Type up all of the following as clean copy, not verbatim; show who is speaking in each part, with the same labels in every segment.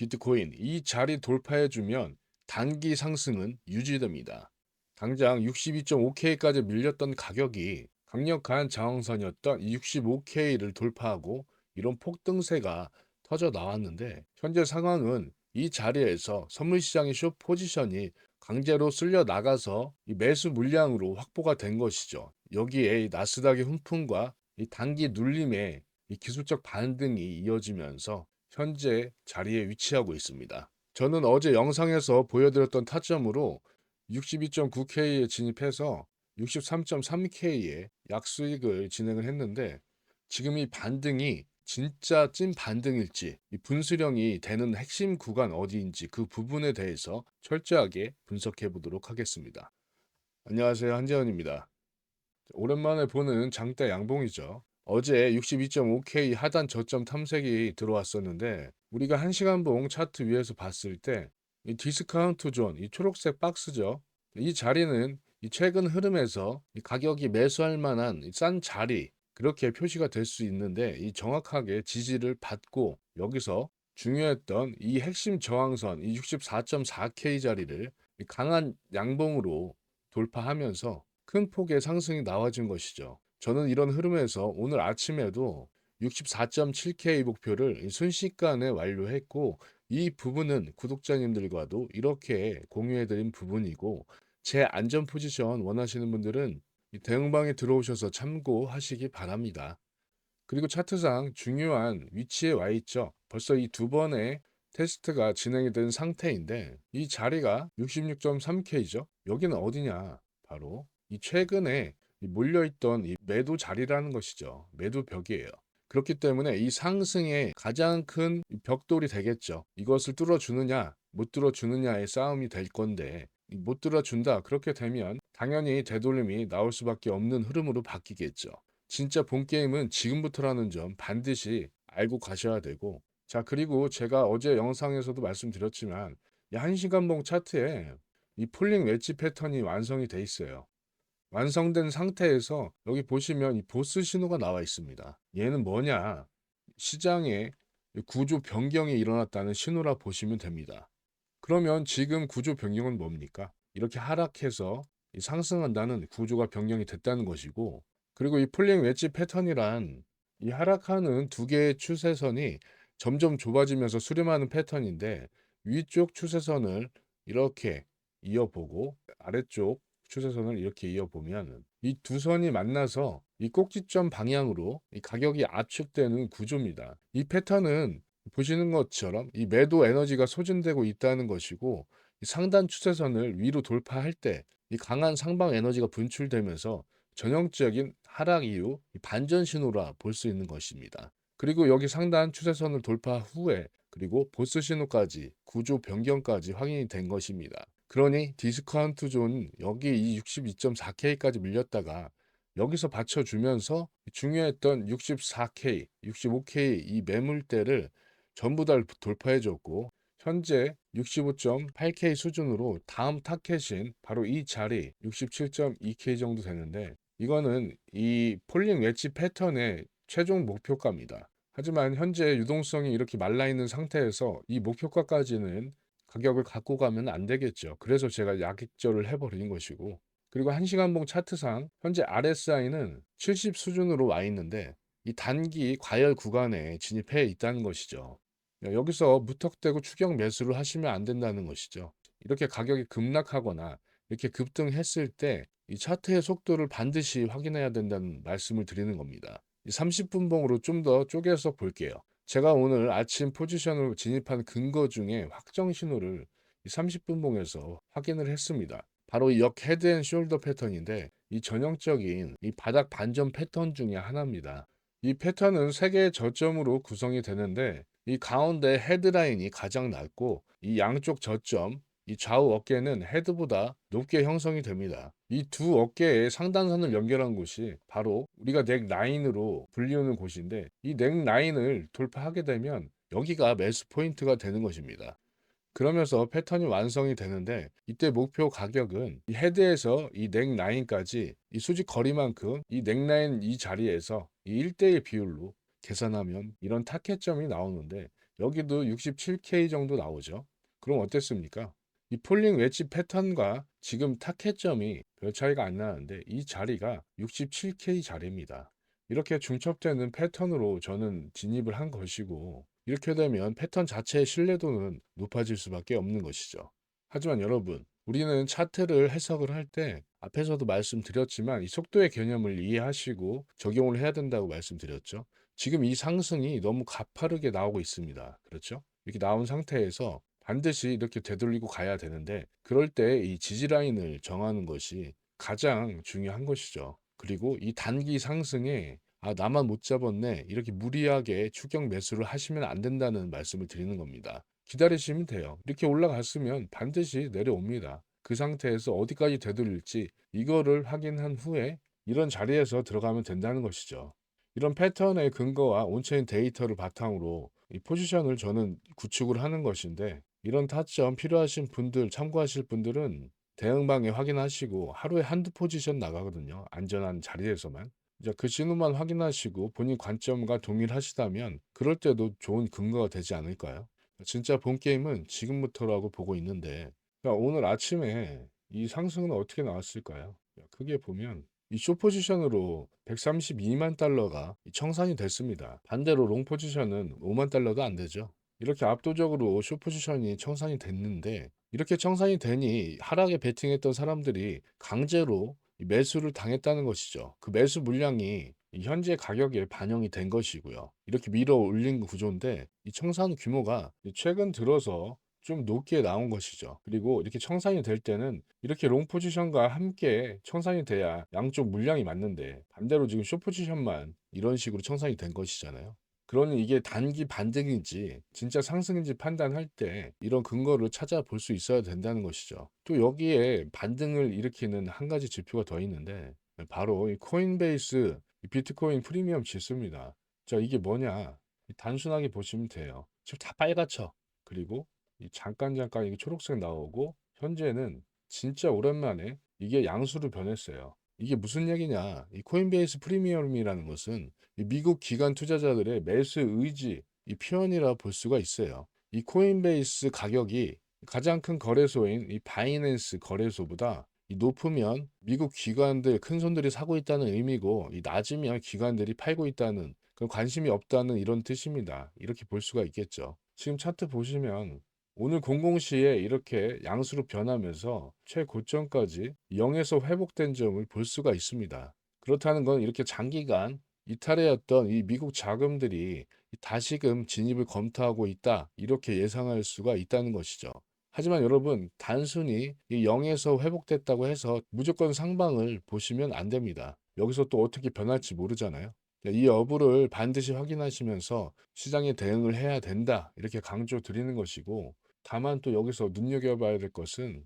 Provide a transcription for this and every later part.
Speaker 1: 비트코인 이 자리 돌파해주면 단기 상승은 유지됩니다. 당장 62.5K까지 밀렸던 가격이 강력한 저항선이었던 65K를 돌파하고 이런 폭등세가 터져 나왔는데 현재 상황은 이 자리에서 선물시장의 숏 포지션이 강제로 쓸려 나가서 이 매수 물량으로 확보가 된 것이죠. 여기에 이 나스닥의 훈풍과 이 단기 눌림의 이 기술적 반등이 이어지면서 현재 자리에 위치하고 있습니다. 저는 어제 영상에서 보여드렸던 타점으로 62.9K에 진입해서 63.3K에 약수익을 진행을 했는데 지금 이 반등이 진짜 찐 반등일지 이 분수령이 되는 핵심 구간 어디인지 그 부분에 대해서 철저하게 분석해 보도록 하겠습니다. 안녕하세요, 한재현입니다. 오랜만에 보는 장대 양봉이죠. 어제 62.5K 하단 저점 탐색이 들어왔었는데 우리가 1시간봉 차트 위에서 봤을 때 이 디스카운트 존, 이 초록색 박스죠. 이 자리는 이 최근 흐름에서 이 가격이 매수할 만한 싼 자리 그렇게 표시가 될 수 있는데 이 정확하게 지지를 받고 여기서 중요했던 이 핵심 저항선 이 64.4K 자리를 이 강한 양봉으로 돌파하면서 큰 폭의 상승이 나와준 것이죠. 저는 이런 흐름에서 오늘 아침에도 64.7K 목표를 순식간에 완료했고 이 부분은 구독자님들과도 이렇게 공유해드린 부분이고 제 안전 포지션 원하시는 분들은 이 대응방에 들어오셔서 참고하시기 바랍니다. 그리고 차트상 중요한 위치에 와 있죠. 벌써 이 두 번의 테스트가 진행이 된 상태인데 이 자리가 66.3K죠. 여기는 어디냐? 바로 이 최근에 몰려있던 이 매도 자리라는 것이죠. 매도 벽이에요. 그렇기 때문에 이 상승의 가장 큰 벽돌이 되겠죠. 이것을 뚫어주느냐, 못 뚫어주느냐의 싸움이 될 건데 못 뚫어준다. 그렇게 되면 당연히 되돌림이 나올 수밖에 없는 흐름으로 바뀌겠죠. 진짜 본 게임은 지금부터라는 점 반드시 알고 가셔야 되고 자 그리고 제가 어제 영상에서도 말씀드렸지만 이 1시간봉 차트에 이 폴링 웨지 패턴이 완성이 돼 있어요. 완성된 상태에서 여기 보시면 이 보스 신호가 나와 있습니다. 얘는 뭐냐? 시장에 구조 변경이 일어났다는 신호라 보시면 됩니다. 그러면 지금 구조 변경은 뭡니까? 이렇게 하락해서 상승한다는 구조가 변경이 됐다는 것이고 그리고 이 폴링 웨지 패턴이란 이 하락하는 두 개의 추세선이 점점 좁아지면서 수렴하는 패턴인데 위쪽 추세선을 이렇게 이어보고 아래쪽 추세선을 이렇게 이어보면 이 두 선이 만나서 이 꼭지점 방향으로 이 가격이 압축되는 구조입니다. 이 패턴은 보시는 것처럼 이 매도 에너지가 소진되고 있다는 것이고 이 상단 추세선을 위로 돌파할 때 이 강한 상방 에너지가 분출되면서 전형적인 하락 이후 이 반전 신호라 볼 수 있는 것입니다. 그리고 여기 상단 추세선을 돌파 후에 그리고 보스 신호까지 구조 변경까지 확인이 된 것입니다. 그러니 디스카운트 존 여기 이 62.4K까지 밀렸다가 여기서 받쳐주면서 중요했던 64K, 65K 이 매물대를 전부 다 돌파해 줬고 현재 65.8K 수준으로 다음 타켓인 바로 이 자리 67.2K 정도 되는데 이거는 이 폴링 웨지 패턴의 최종 목표가입니다. 하지만 현재 유동성이 이렇게 말라있는 상태에서 이 목표가까지는 가격을 갖고 가면 안 되겠죠. 그래서 제가 약익절을 해버린 것이고 그리고 1시간봉 차트상 현재 RSI는 70 수준으로 와 있는데 이 단기 과열 구간에 진입해 있다는 것이죠. 여기서 무턱대고 추격 매수를 하시면 안 된다는 것이죠. 이렇게 가격이 급락하거나 이렇게 급등했을 때 이 차트의 속도를 반드시 확인해야 된다는 말씀을 드리는 겁니다. 이 30분봉으로 좀 더 쪼개서 볼게요. 제가 오늘 아침 포지션으로 진입한 근거 중에 확정 신호를 이 30분봉에서 확인을 했습니다. 바로 이 역 헤드 앤 숄더 패턴인데 이 전형적인 이 바닥 반전 패턴 중에 하나입니다. 이 패턴은 세 개의 저점으로 구성이 되는데 이 가운데 헤드라인이 가장 낮고 이 양쪽 저점 이 좌우 어깨는 헤드보다 높게 형성이 됩니다. 이 두 어깨의 상단선을 연결한 곳이 바로 우리가 넥 라인으로 불리우는 곳인데 이 넥 라인을 돌파하게 되면 여기가 매수 포인트가 되는 것입니다. 그러면서 패턴이 완성이 되는데 이때 목표 가격은 이 헤드에서 이 넥 라인까지 이 수직 거리만큼 이 넥 라인 이 자리에서 이 1대1 비율로 계산하면 이런 타켓점이 나오는데 여기도 67K 정도 나오죠. 그럼 어땠습니까? 이 폴링 웨지 패턴과 지금 타켓점이 별 차이가 안 나는데 이 자리가 67K 자리입니다. 이렇게 중첩되는 패턴으로 저는 진입을 한 것이고 이렇게 되면 패턴 자체의 신뢰도는 높아질 수밖에 없는 것이죠. 하지만 여러분, 우리는 차트를 해석을 할 때 앞에서도 말씀드렸지만 이 속도의 개념을 이해하시고 적용을 해야 된다고 말씀드렸죠. 지금 이 상승이 너무 가파르게 나오고 있습니다. 그렇죠? 이렇게 나온 상태에서 반드시 이렇게 되돌리고 가야 되는데 그럴 때 이 지지라인을 정하는 것이 가장 중요한 것이죠. 그리고 이 단기 상승에 나만 못 잡았네. 이렇게 무리하게 추격 매수를 하시면 안 된다는 말씀을 드리는 겁니다. 기다리시면 돼요. 이렇게 올라갔으면 반드시 내려옵니다. 그 상태에서 어디까지 되돌릴지 이거를 확인한 후에 이런 자리에서 들어가면 된다는 것이죠. 이런 패턴의 근거와 온체인 데이터를 바탕으로 이 포지션을 저는 구축을 하는 것인데 이런 타점 필요하신 분들, 참고하실 분들은 대응방에 확인하시고 하루에 한두 포지션 나가거든요. 안전한 자리에서만. 이제 그 신호만 확인하시고 본인 관점과 동일하시다면 그럴 때도 좋은 근거가 되지 않을까요? 진짜 본 게임은 지금부터라고 보고 있는데 오늘 아침에 이 상승은 어떻게 나왔을까요? 크게 보면 이 숏 포지션으로 132만 달러가 청산이 됐습니다. 반대로 롱 포지션은 5만 달러도 안 되죠. 이렇게 압도적으로 숏 포지션이 청산이 됐는데 이렇게 청산이 되니 하락에 베팅했던 사람들이 강제로 매수를 당했다는 것이죠. 그 매수 물량이 이 현재 가격에 반영이 된 것이고요. 이렇게 밀어 올린 구조인데 이 청산 규모가 최근 들어서 좀 높게 나온 것이죠. 그리고 이렇게 청산이 될 때는 이렇게 롱 포지션과 함께 청산이 돼야 양쪽 물량이 맞는데 반대로 지금 숏 포지션만 이런 식으로 청산이 된 것이잖아요. 그러니 이게 단기 반등인지 진짜 상승인지 판단할 때 이런 근거를 찾아볼 수 있어야 된다는 것이죠. 또 여기에 반등을 일으키는 한 가지 지표가 더 있는데 바로 이 코인베이스 이 비트코인 프리미엄 지수입니다. 자, 이게 뭐냐? 단순하게 보시면 돼요. 지금 다 빨갛죠. 그리고 이 잠깐 이게 초록색 나오고 현재는 진짜 오랜만에 이게 양수로 변했어요. 이게 무슨 얘기냐? 이 코인베이스 프리미엄이라는 것은 이 미국 기관 투자자들의 매수 의지, 이 표현이라 볼 수가 있어요. 이 코인베이스 가격이 가장 큰 거래소인 이 바이낸스 거래소보다 이 높으면 미국 기관들, 큰 손들이 사고 있다는 의미고, 이 낮으면 기관들이 팔고 있다는, 그런 관심이 없다는 이런 뜻입니다. 이렇게 볼 수가 있겠죠. 지금 차트 보시면 오늘 00시에 이렇게 양수로 변하면서 최고점까지 0에서 회복된 점을 볼 수가 있습니다. 그렇다는 건 이렇게 장기간 이탈해왔던 이 미국 자금들이 다시금 진입을 검토하고 있다. 이렇게 예상할 수가 있다는 것이죠. 하지만 여러분, 단순히 이 0에서 회복됐다고 해서 무조건 상방을 보시면 안 됩니다. 여기서 또 어떻게 변할지 모르잖아요. 이 여부를 반드시 확인하시면서 시장에 대응을 해야 된다. 이렇게 강조 드리는 것이고, 다만 또 여기서 눈여겨봐야 될 것은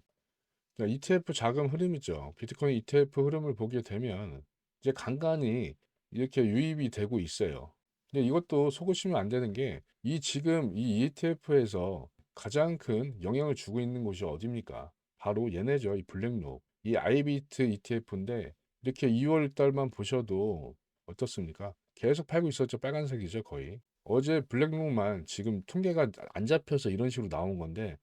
Speaker 1: ETF 자금 흐름이죠. 비트코인 ETF 흐름을 보게 되면 이제 간간히 이렇게 유입이 되고 있어요. 근데 이것도 속으시면 안 되는 게 이 지금 이 ETF에서 가장 큰 영향을 주고 있는 곳이 어디입니까? 바로 얘네죠. 이 블랙록. 이 아이비트 ETF인데 이렇게 2월 달만 보셔도 어떻습니까? 계속 팔고 있었죠. 빨간색이죠, 거의. 어제 블랙록만 지금 통계가 안 잡혀서 이런 식으로 나온 건데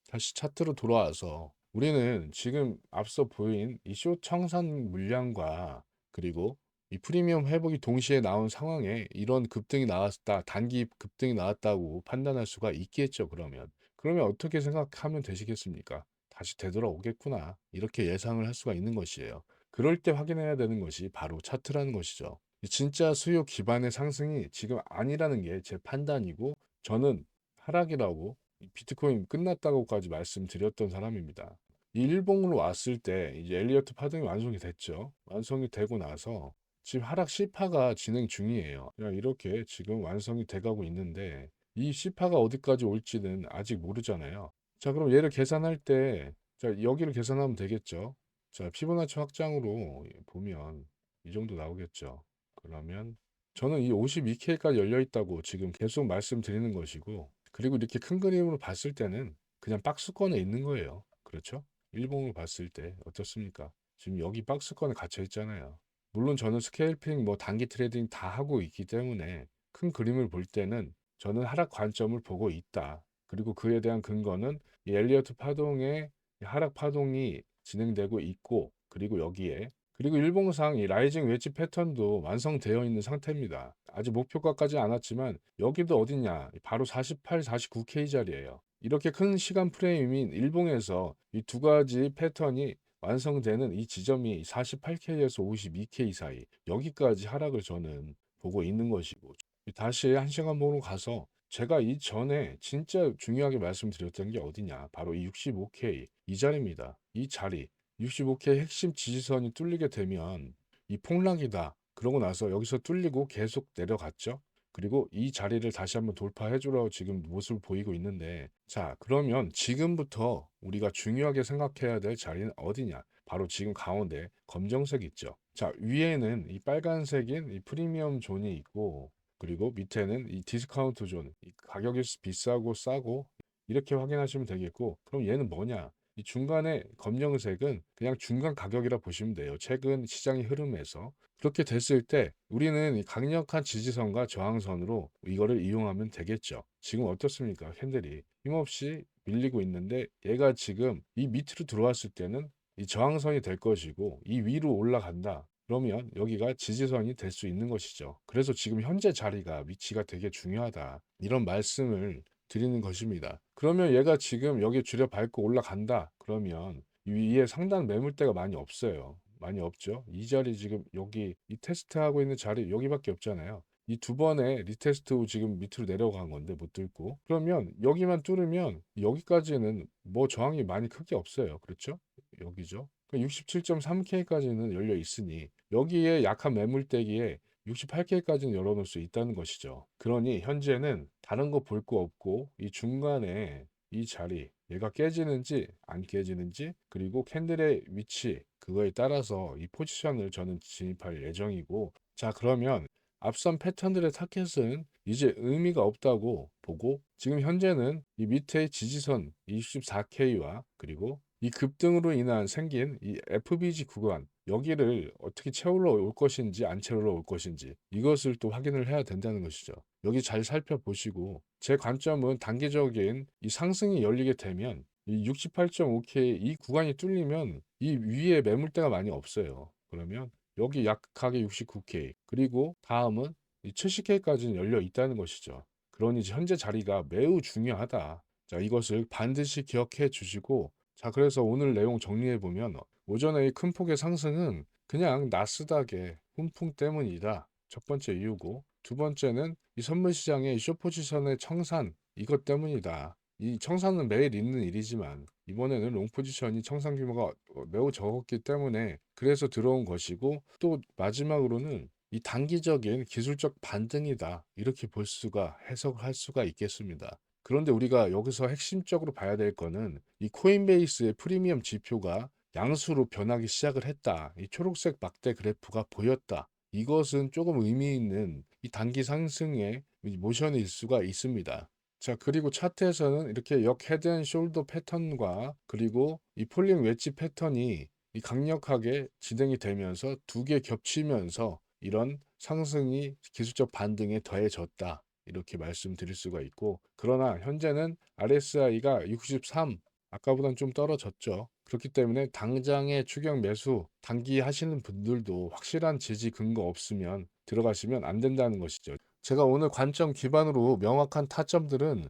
Speaker 1: 다시 차트로 돌아와서 우리는 지금 앞서 보인 이 숏 청산 물량과 그리고 이 프리미엄 회복이 동시에 나온 상황에 이런 급등이 나왔다, 단기 급등이 나왔다고 판단할 수가 있겠죠, 그러면. 그러면 어떻게 생각하면 되시겠습니까? 다시 되돌아오겠구나. 이렇게 예상을 할 수가 있는 것이에요. 그럴 때 확인해야 되는 것이 바로 차트라는 것이죠. 진짜 수요 기반의 상승이 지금 아니라는 게 제 판단이고 저는 하락이라고 비트코인 끝났다고까지 말씀드렸던 사람입니다. 이 일봉으로 왔을 때 이제 엘리어트 파동이 완성이 됐죠. 완성이 되고 나서 지금 하락 C파가 진행 중이에요. 이렇게 지금 완성이 돼가고 있는데 이 C파가 어디까지 올지는 아직 모르잖아요. 자, 그럼 얘를 계산할 때 자, 여기를 계산하면 되겠죠. 자, 피보나치 확장으로 보면 이 정도 나오겠죠. 그러면 저는 이 52K까지 열려 있다고 지금 계속 말씀드리는 것이고 그리고 이렇게 큰 그림으로 봤을 때는 그냥 박스권에 있는 거예요. 그렇죠? 일봉으로 봤을 때 어떻습니까? 지금 여기 박스권에 갇혀 있잖아요. 물론 저는 스케일핑, 뭐 단기 트레이딩 다 하고 있기 때문에 큰 그림을 볼 때는 저는 하락 관점을 보고 있다. 그리고 그에 대한 근거는 이 엘리어트 파동의 이 하락 파동이 진행되고 있고, 그리고 여기에 그리고 일봉상 이 라이징 웨지 패턴도 완성되어 있는 상태입니다. 아직 목표가까지 않았지만 여기도 어디냐? 바로 48, 49K 자리예요. 이렇게 큰 시간 프레임인 일봉에서 이 두 가지 패턴이 완성되는 이 지점이 48K에서 52K 사이, 여기까지 하락을 저는 보고 있는 것이고, 다시 한 시간 보러 가서 제가 이전에 진짜 중요하게 말씀드렸던 게 어디냐, 바로 이 65K 이 자리입니다. 이 자리 65K 핵심 지지선이 뚫리게 되면 이 폭락이다, 그러고 나서 여기서 뚫리고 계속 내려갔죠. 그리고 이 자리를 다시 한번 돌파해 주러 지금 모습을 보이고 있는데, 자 그러면 지금부터 우리가 중요하게 생각해야 될 자리는 어디냐, 바로 지금 가운데 검정색 있죠. 자 위에는 이 빨간색인 이 프리미엄 존이 있고, 그리고 밑에는 이 디스카운트 존, 이 가격이 비싸고 싸고, 이렇게 확인하시면 되겠고, 그럼 얘는 뭐냐? 이 중간에 검정색은 그냥 중간 가격이라 보시면 돼요. 최근 시장의 흐름에서. 그렇게 됐을 때 우리는 이 강력한 지지선과 저항선으로 이거를 이용하면 되겠죠. 지금 어떻습니까? 캔들이 힘없이 밀리고 있는데, 얘가 지금 이 밑으로 들어왔을 때는 이 저항선이 될 것이고, 이 위로 올라간다, 그러면 여기가 지지선이 될 수 있는 것이죠. 그래서 지금 현재 자리가, 위치가 되게 중요하다, 이런 말씀을 드리는 것입니다. 그러면 얘가 지금 여기 줄여 밟고 올라간다, 그러면 이 위에 상단 매물대가 많이 없어요. 많이 없죠. 이 자리 지금 여기 이 테스트하고 있는 자리 여기밖에 없잖아요. 이 두 번의 리테스트 후 지금 밑으로 내려간 건데 못 뚫고, 그러면 여기만 뚫으면 여기까지는 뭐 저항이 많이 크게 없어요. 그렇죠? 여기죠. 67.3K까지는 열려 있으니 여기에 약한 매물대기에 68K까지는 열어놓을 수 있다는 것이죠. 그러니 현재는 다른 거 볼 거 없고, 이 중간에 이 자리, 얘가 깨지는지 안 깨지는지, 그리고 캔들의 위치, 그거에 따라서 이 포지션을 저는 진입할 예정이고, 자 그러면 앞선 패턴들의 타켓은 이제 의미가 없다고 보고, 지금 현재는 이 밑에 지지선 24K와 그리고 이 급등으로 인한 생긴 이 FBG 구간, 여기를 어떻게 채우러 올 것인지 안 채우러 올 것인지, 이것을 또 확인을 해야 된다는 것이죠. 여기 잘 살펴보시고, 제 관점은 단기적인 이 상승이 열리게 되면 이 68.5K 이 구간이 뚫리면 이 위에 매물대가 많이 없어요. 그러면 여기 약하게 69K, 그리고 다음은 이 70K까지는 열려 있다는 것이죠. 그러니 현재 자리가 매우 중요하다. 자, 이것을 반드시 기억해 주시고, 자, 그래서 오늘 내용 정리해 보면 오전에 이 큰 폭의 상승은 그냥 나스닥의 훈풍 때문이다, 첫 번째 이유고, 두 번째는 이 선물 시장의 숏 포지션의 청산, 이것 때문이다. 이 청산은 매일 있는 일이지만 이번에는 롱 포지션이 청산 규모가 매우 적었기 때문에 그래서 들어온 것이고, 또 마지막으로는 이 단기적인 기술적 반등이다, 이렇게 볼 수가, 해석할 수가 있겠습니다. 그런데 우리가 여기서 핵심적으로 봐야 될 거는 이 코인베이스의 프리미엄 지표가 양수로 변하기 시작을 했다, 이 초록색 막대 그래프가 보였다, 이것은 조금 의미 있는 이 단기 상승의 모션일 수가 있습니다. 자, 그리고 차트에서는 이렇게 역 헤드 앤 숄더 패턴과 그리고 이 폴링 웨지 패턴이 이 강력하게 진행이 되면서 두 개 겹치면서 이런 상승이 기술적 반등에 더해졌다, 이렇게 말씀드릴 수가 있고, 그러나 현재는 RSI가 63, 아까보다는 좀 떨어졌죠. 그렇기 때문에 당장의 추격 매수 단기 하시는 분들도 확실한 지지 근거 없으면 들어가시면 안 된다는 것이죠. 제가 오늘 관점 기반으로 명확한 타점들은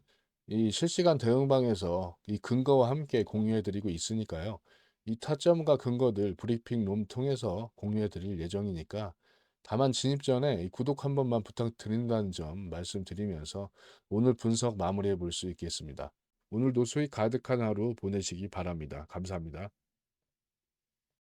Speaker 1: 이 실시간 대응방에서 이 근거와 함께 공유해 드리고 있으니까요. 이 타점과 근거들 브리핑 룸 통해서 공유해 드릴 예정이니까, 다만 진입 전에 이 구독 한 번만 부탁드린다는 점 말씀드리면서 오늘 분석 마무리해 볼 수 있겠습니다. 오늘도 수익 가득한 하루 보내시기 바랍니다. 감사합니다.